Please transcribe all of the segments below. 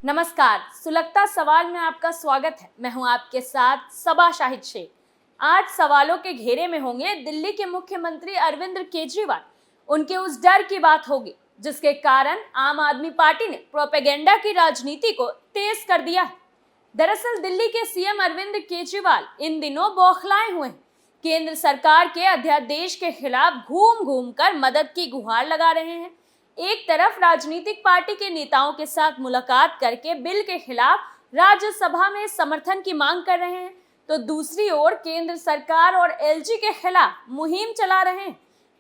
नमस्कार, सुलगता सवाल में आपका स्वागत है। मैं हूं आपके साथ सबा शाहिद शेख। 8 सवालों के घेरे में होंगे दिल्ली के मुख्यमंत्री अरविंद केजरीवाल। उनके उस डर की बात होगी जिसके कारण आम आदमी पार्टी ने प्रोपेगेंडा की राजनीति को तेज कर दिया है। दरअसल दिल्ली के सीएम अरविंद केजरीवाल इन दिनों बौखलाए हुए हैं। केंद्र सरकार के अध्यादेश के खिलाफ घूम घूम कर मदद की गुहार लगा रहे हैं। एक तरफ राजनीतिक पार्टी के नेताओं के साथ मुलाकात करके बिल के खिलाफ राज्यसभा में समर्थन की मांग कर रहे हैं, तो दूसरी ओर केंद्र सरकार और एलजी के खिलाफ मुहिम चला रहे हैं।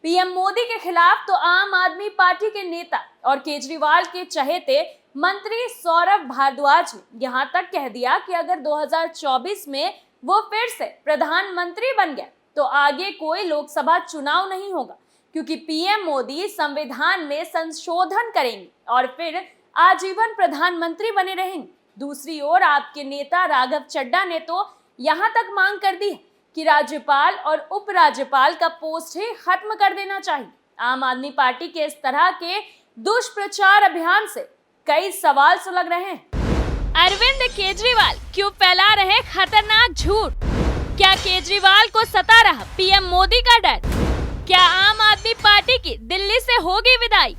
पीएम मोदी के खिलाफ तो आम आदमी पार्टी के नेता और केजरीवाल के चहेते मंत्री सौरभ भारद्वाज ने यहां तक कह दिया कि अगर 2024 में वो फिर से प्रधानमंत्री बन गए तो आगे कोई लोकसभा चुनाव नहीं होगा, क्योंकि पीएम मोदी संविधान में संशोधन करेंगे और फिर आजीवन प्रधानमंत्री बने रहेंगे। दूसरी ओर आपके नेता राघव चड्ढा ने तो यहां तक मांग कर दी है कि राज्यपाल और उपराज्यपाल का पोस्ट ही खत्म कर देना चाहिए। आम आदमी पार्टी के इस तरह के दुष्प्रचार अभियान से कई सवाल सुलग रहे हैं। अरविंद केजरीवाल क्यों फैला रहे खतरनाक झूठ? क्या केजरीवाल को सता रहा पीएम मोदी का डर? क्या आम आदमी पार्टी की दिल्ली से होगी विदाई?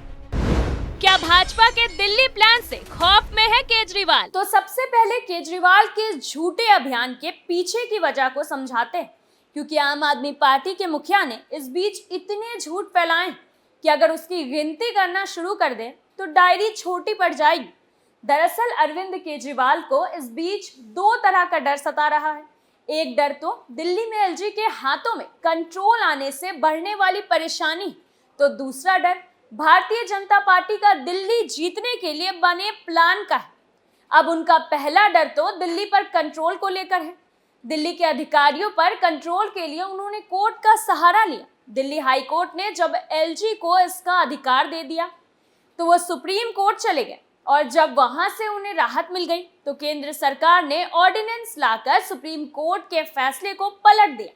क्या भाजपा के दिल्ली प्लान से खौफ में है केजरीवाल? तो सबसे पहले केजरीवाल के झूठे अभियान के पीछे की वजह को समझाते हैं, क्योंकि आम आदमी पार्टी के मुखिया ने इस बीच इतने झूठ फैलाए कि अगर उसकी गिनती करना शुरू कर दें तो डायरी छोटी पड़ जाएगी। दरअसल अरविंद केजरीवाल को इस बीच 2 तरह का डर सता रहा है। एक डर तो दिल्ली में एलजी के हाथों में कंट्रोल आने से बढ़ने वाली परेशानी, तो दूसरा डर भारतीय जनता पार्टी का दिल्ली जीतने के लिए बने प्लान का है। अब उनका पहला डर तो दिल्ली पर कंट्रोल को लेकर है। दिल्ली के अधिकारियों पर कंट्रोल के लिए उन्होंने कोर्ट का सहारा लिया। दिल्ली हाई कोर्ट ने जब एलजी को इसका अधिकार दे दिया तो वो सुप्रीम कोर्ट चले गए, और जब वहां से उन्हें राहत मिल गई तो केंद्र सरकार ने ऑर्डिनेंस लाकर सुप्रीम कोर्ट के फैसले को पलट दिया,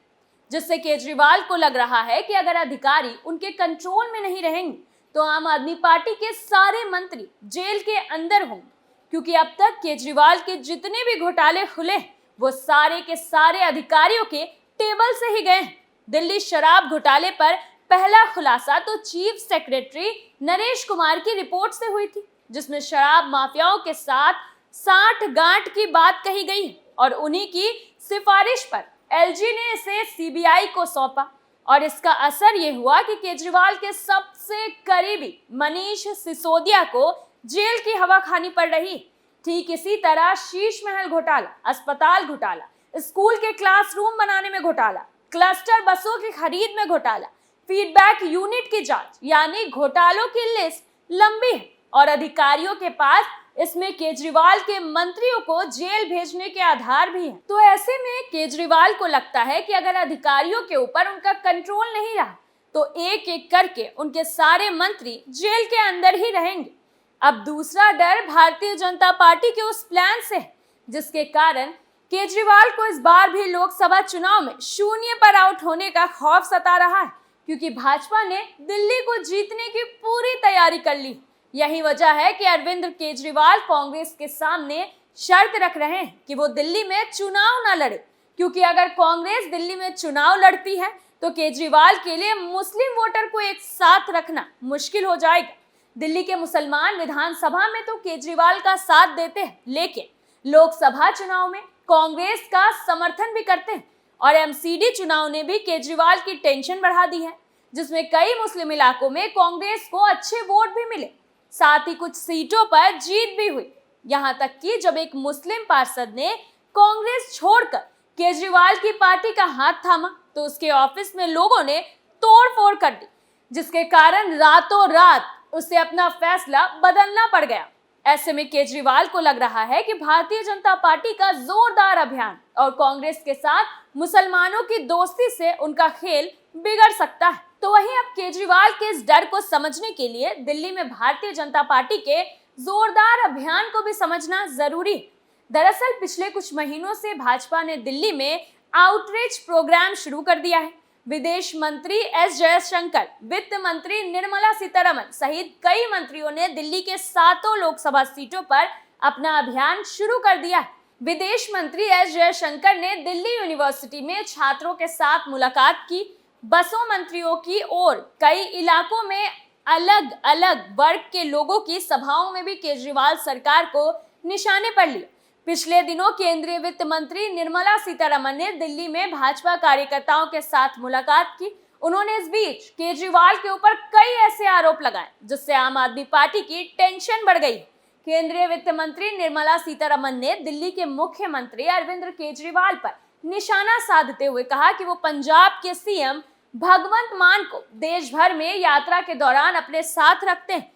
जिससे केजरीवाल को लग रहा है कि अगर अधिकारी उनके कंट्रोल में नहीं रहेंगे तो आम आदमी पार्टी के सारे मंत्री जेल के अंदर होंगे, क्योंकि अब तक केजरीवाल के जितने भी घोटाले खुले वो सारे के सारे अधिकारियों के टेबल से ही गए। दिल्ली शराब घोटाले पर पहला खुलासा तो चीफ सेक्रेटरी नरेश कुमार की रिपोर्ट से हुई थी, जिसमें शराब माफियाओं के साथ 60 गांठ की बात कही गई और उन्हीं की सिफारिश पर एलजी ने इसे सीबीआई को सौंपा। और इसका असर ये हुआ कि केजरीवाल के सबसे करीबी मनीष सिसोदिया को जेल की हवा खानी पड़ रही। ठीक इसी तरह शीश महल घोटाला, अस्पताल घोटाला, स्कूल के क्लासरूम बनाने में घोटाला, क्लस्टर बसों की खरीद में घोटाला, फीडबैक यूनिट की जांच, यानी घोटालों की लिस्ट लंबी है और अधिकारियों के पास इसमें केजरीवाल के मंत्रियों को जेल भेजने के आधार भी हैं। तो ऐसे में केजरीवाल को लगता है कि अगर अधिकारियों के ऊपर उनका कंट्रोल नहीं रहा तो एक एक करके उनके सारे मंत्री जेल के अंदर ही रहेंगे। अब दूसरा डर भारतीय जनता पार्टी के उस प्लान से है, जिसके कारण केजरीवाल को इस बार भी लोकसभा चुनाव में शून्य पर आउट होने का खौफ सता रहा है, क्योंकि भाजपा ने दिल्ली को जीतने की पूरी तैयारी कर ली। यही वजह है कि अरविंद केजरीवाल कांग्रेस के सामने शर्त रख रहे हैं कि वो दिल्ली में चुनाव न लड़े, क्योंकि अगर कांग्रेस दिल्ली में चुनाव लड़ती है तो केजरीवाल के लिए मुस्लिम वोटर को एक साथ रखना मुश्किल हो जाएगा। दिल्ली के मुसलमान विधानसभा में तो केजरीवाल का साथ देते हैं, लेकिन लोकसभा चुनाव में कांग्रेस का समर्थन भी करते हैं, और एमसीडी चुनाव ने भी केजरीवाल की टेंशन बढ़ा दी है, जिसमें कई मुस्लिम इलाकों में कांग्रेस को अच्छे वोट भी मिले, साथ ही कुछ सीटों पर जीत भी हुई। यहां तक कि जब एक मुस्लिम पार्षद ने कांग्रेस छोड़कर केजरीवाल की पार्टी का हाथ थामा तो उसके ऑफिस में लोगों ने तोड़फोड़ कर दी, जिसके कारण रातों रात उसे अपना फैसला बदलना पड़ गया। ऐसे में केजरीवाल को लग रहा है कि भारतीय जनता पार्टी का जोरदार अभियान और कांग्रेस के साथ मुसलमानों की दोस्ती से उनका खेल बिगड़ सकता है। तो वहीं अब केजरीवाल के इस डर को समझने के लिए दिल्ली में भारतीय जनता पार्टी के जोरदार अभियान को भी समझना जरूरी है। दरअसल पिछले कुछ महीनों से भाजपा ने दिल्ली में आउटरीच प्रोग्राम शुरू कर दिया है। विदेश मंत्री एस जयशंकर, वित्त मंत्री निर्मला सीतारमण सहित कई मंत्रियों ने दिल्ली के 7 लोकसभा सीटों पर अपना अभियान शुरू कर दिया है। विदेश मंत्री एस जयशंकर ने दिल्ली यूनिवर्सिटी में छात्रों के साथ मुलाकात की। बसों मंत्रियों की और कई इलाकों में अलग अलग वर्ग के लोगों की सभाओं में भी केजरीवाल सरकार को निशाने पर लिया। पिछले दिनों केंद्रीय वित्त मंत्री निर्मला सीतारमण ने दिल्ली में भाजपा कार्यकर्ताओं के साथ मुलाकात की। उन्होंने इस बीच केजरीवाल के ऊपर कई ऐसे आरोप लगाए जिससे आम आदमी पार्टी की टेंशन बढ़ गई। केंद्रीय वित्त मंत्री निर्मला सीतारमण ने दिल्ली के मुख्यमंत्री अरविंद केजरीवाल पर निशाना साधते हुए कहा कि वो पंजाब के सीएम भगवंत मान को देश भर में यात्रा के दौरान अपने साथ रखते हैं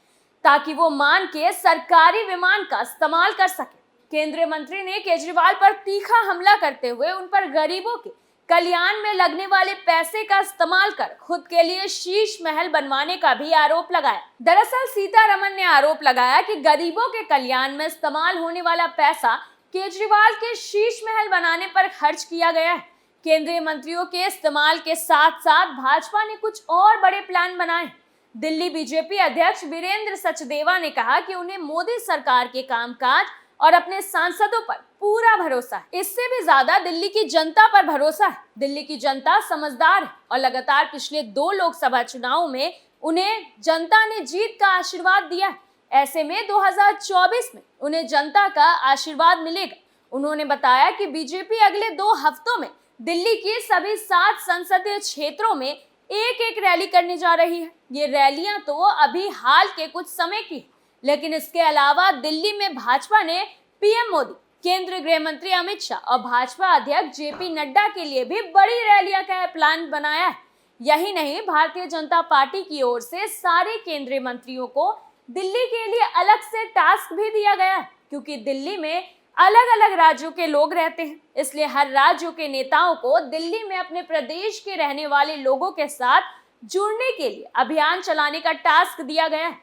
ताकि वो मान के सरकारी विमान का इस्तेमाल कर सके। केंद्रीय मंत्री ने केजरीवाल पर तीखा हमला करते हुए उन पर गरीबों के कल्याण में लगने वाले पैसे का इस्तेमाल कर खुद के लिए शीश महल बनवाने का भी आरोप लगाया। दरअसल सीतारमण ने आरोप लगाया कि गरीबों के कल्याण में इस्तेमाल होने वाला पैसा केजरीवाल के शीश महल बनाने पर खर्च किया गया है। केंद्रीय मंत्रियों के इस्तेमाल के साथ साथ भाजपा ने कुछ और बड़े प्लान बनाए। दिल्ली बीजेपी अध्यक्ष वीरेंद्र सचदेवा ने कहा कि उन्हें मोदी सरकार के कामकाज और अपने सांसदों पर पूरा भरोसा है। इससे भी ज्यादा दिल्ली की जनता पर भरोसा है। दिल्ली की जनता समझदार है और लगातार पिछले 2 लोकसभा चुनावों में उन्हें जनता ने जीत का आशीर्वाद दिया है। ऐसे में 2024 में उन्हें जनता का आशीर्वाद मिलेगा। उन्होंने बताया कि बीजेपी अगले 2 हफ्तों में दिल्ली की सभी 7 संसदीय क्षेत्रों में एक रैली करने जा रही है। ये रैलियां तो अभी हाल के कुछ समय की, लेकिन इसके अलावा दिल्ली में भाजपा ने पीएम मोदी, केंद्रीय गृह मंत्री अमित शाह और भाजपा अध्यक्ष जेपी नड्डा के लिए भी बड़ी रैलियां का प्लान बनाया है। यही नहीं, भारतीय जनता पार्टी की ओर से सारे केंद्रीय मंत्रियों को दिल्ली के लिए अलग से टास्क भी दिया गया है, क्योंकि दिल्ली में अलग अलग राज्यों के लोग रहते हैं। इसलिए हर राज्यों के नेताओं को दिल्ली में अपने प्रदेश के रहने वाले लोगों के साथ जुड़ने के लिए अभियान चलाने का टास्क दिया गया है।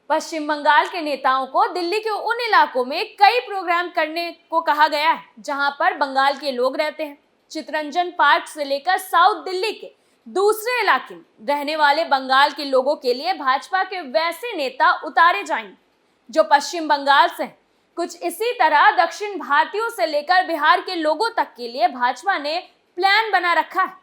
पश्चिम बंगाल के नेताओं को दिल्ली के उन इलाकों में कई प्रोग्राम करने को कहा गया है जहां पर बंगाल के लोग रहते हैं। चितरंजन पार्क से लेकर साउथ दिल्ली के दूसरे इलाके में रहने वाले बंगाल के लोगों के लिए भाजपा के वैसे नेता उतारे जाएंगे जो पश्चिम बंगाल से हैं। कुछ इसी तरह दक्षिण भारतीयों से लेकर बिहार के लोगों तक के लिए भाजपा ने प्लान बना रखा है।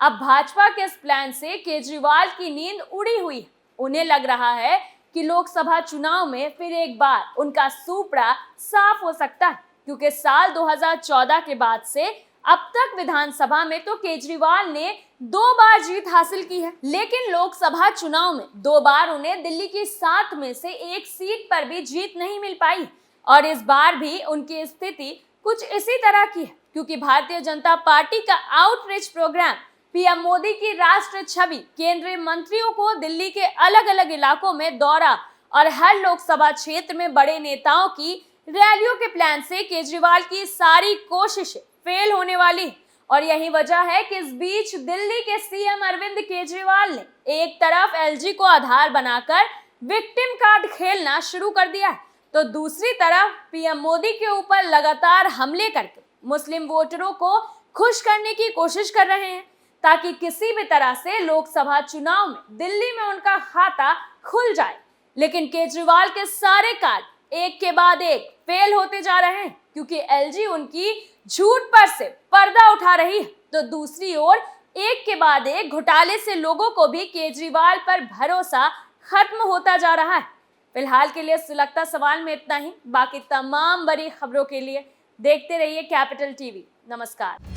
अब भाजपा के इस प्लान से केजरीवाल की नींद उड़ी हुई है। उन्हें लग रहा है कि लोकसभा चुनाव में फिर एक बार उनका सूपड़ा साफ हो सकता है, क्योंकि साल 2014 के बाद से अब तक विधानसभा में तो केजरीवाल ने 2 बार जीत हासिल की है, लेकिन लोकसभा चुनाव में 2 बार उन्हें दिल्ली की 7 में से 1 सीट पर भी जीत नहीं मिल पाई। और इस बार भी उनकी स्थिति कुछ इसी तरह की है, क्योंकि भारतीय जनता पार्टी का आउटरीच प्रोग्राम, पीएम मोदी की राष्ट्र छवि, केंद्रीय मंत्रियों को दिल्ली के अलग अलग इलाकों में दौरा और हर लोकसभा क्षेत्र में बड़े नेताओं की रैलियों के प्लान से केजरीवाल की सारी कोशिशें फेल होने वाली। और यही वजह है कि इस बीच दिल्ली के सीएम अरविंद केजरीवाल ने एक तरफ एलजी को आधार बनाकर विक्टिम कार्ड खेलना शुरू कर दिया है, तो दूसरी तरफ पीएम मोदी के ऊपर लगातार हमले करके मुस्लिम वोटरों को खुश करने की कोशिश कर रहे हैं ताकि किसी भी तरह से लोकसभा चुनाव में दिल्ली में उनका खाता खुल जाए। लेकिन केजरीवाल के सारे कार्ड एक के बाद एक फेल होते जा रहे हैं, क्योंकि एलजी उनकी झूठ पर से पर्दा उठा रही है, तो दूसरी ओर एक के बाद एक घोटाले से लोगों को भी केजरीवाल पर भरोसा खत्म होता जा रहा है। फिलहाल के लिए सुलगता सवाल में इतना ही। बाकी तमाम बड़ी खबरों के लिए देखते रहिए कैपिटल टीवी। नमस्कार।